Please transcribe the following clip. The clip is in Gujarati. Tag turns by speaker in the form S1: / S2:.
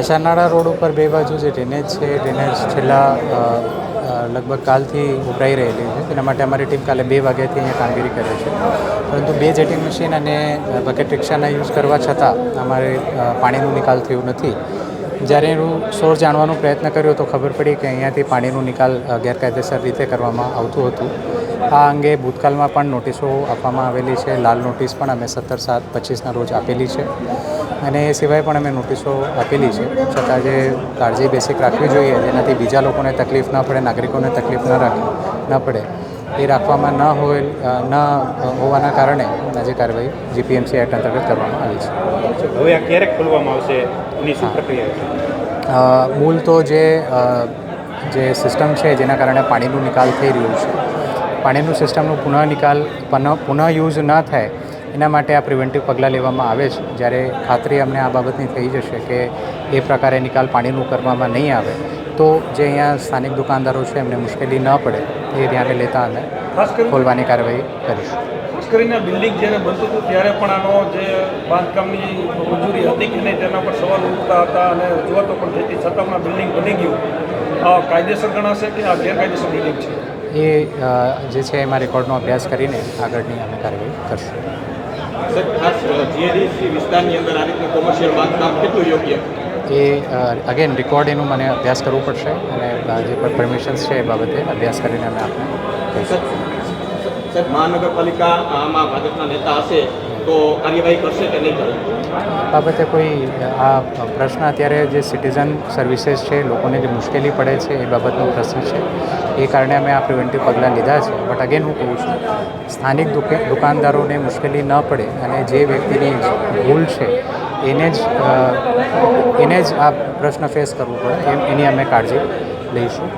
S1: આશાનાળા રોડ ઉપર બે બાજુ જે ડ્રેનેજ છે ડ્રેનેજ છેલ્લા લગભગ કાલથી ઉભરાઈ રહેલી છે. તેના માટે અમારી ટીમ કાલે 2 વાગ્યાથી અહીંયા કામગીરી કરે છે, પરંતુ 2 જેટિંગ મશીન અને બકેટ રિક્ષાના યુઝ કરવા છતાં અમારે પાણીનો નિકાલ થયો નથી. જ્યારે એનું સોર્સ જાણવાનો પ્રયત્ન કર્યો તો ખબર પડી કે અહીંયાથી પાણીનો નિકાલ ગેરકાયદેસર રીતે કરવામાં આવતું હતું. આ અંગે ભૂતકાળમાં પણ નોટિસો આપવામાં આવેલી છે. લાલ નોટિસ પણ અમે 17/7/25ના રોજ આપેલી છે અને એ સિવાય પણ અમે નોટિસો આપેલી છે. છતાં જે કાળજી બેસિક રાખવી જોઈએ, જેનાથી બીજા લોકોને તકલીફ ન પડે, નાગરિકોને તકલીફ ન પડે, એ રાખવામાં ન હોવાના કારણે આજે કાર્યવાહી જીપીએમસી એક્ટ અંતર્ગત કરવામાં આવી છે.
S2: હવે આ ક્યારે ખોલવામાં આવશે, એની શું પ્રક્રિયા છે?
S1: મૂળ તો જે સિસ્ટમ છે જેના કારણે પાણીનું નિકાલ થઈ રહ્યું છે, પાણીનું સિસ્ટમનું પુનઃ યુઝ ન થાય એના માટે આ પ્રિવેન્ટિવ પગલાં લેવામાં આવે છે. જ્યારે ખાતરી અમને આ બાબતની થઈ જશે કે એ પ્રકારે નિકાલ પાણીનું કરવામાં નહીં આવે તો જે અહીંયા સ્થાનિક દુકાનદારો છે એમને મુશ્કેલી ન પડે એ ધ્યાને લેતા અમે ખોલવાની કાર્યવાહી કરીશું.
S2: ખાસ કરીને બિલ્ડિંગ જ્યારે બનતું હતું ત્યારે પણ આનો જે બાંધકામની મંજૂરી હતી કે નહીં તેના પર સવાલ ઉઠતા હતા અને રજૂઆતો પણ થતી, છતાં પણ બિલ્ડિંગ બની ગયું. કાયદેસર ગણાશે કે આ ગેરકાયદેસર બિલ્ડિંગ છે?
S1: એ જે છે એમાં રેકોર્ડનો અભ્યાસ કરીને આગળની અમે કાર્યવાહી કરશું.
S3: સર, ખાસ જીઆઈડીસી વિસ્તારની અંદર આ રીતનું કોમર્શિયલ બાંધકામ કેટલું યોગ્ય?
S1: એ અગેન રેકોર્ડ એનું મને અભ્યાસ કરવું પડશે અને જે પણ પરમિશન્સ છે એ બાબતે અભ્યાસ કરીને અમે આપને કહીશું.
S3: સર, મહાનગરપાલિકા આમાં ભાજપના નેતા હશે તો કાર્યવાહી કરશે કે નહીં કરે?
S1: બાબતે કોઈ આ પ્રશ્ન અત્યારે જે સિટીઝન સર્વિસીસ છે, લોકોને જે મુશ્કેલી પડે છે એ બાબતનો પ્રશ્ન છે. એ કારણે અમે આ પ્રિવેન્ટિવ પગલાં લીધા છે. બટ અગેન હું કહું છું, સ્થાનિક દુકાનદારોને મુશ્કેલી ન પડે અને જે વ્યક્તિની ભૂલ છે એને જ આ પ્રશ્ન ફેસ કરવો પડે એની અમે કાળજી લઈશું.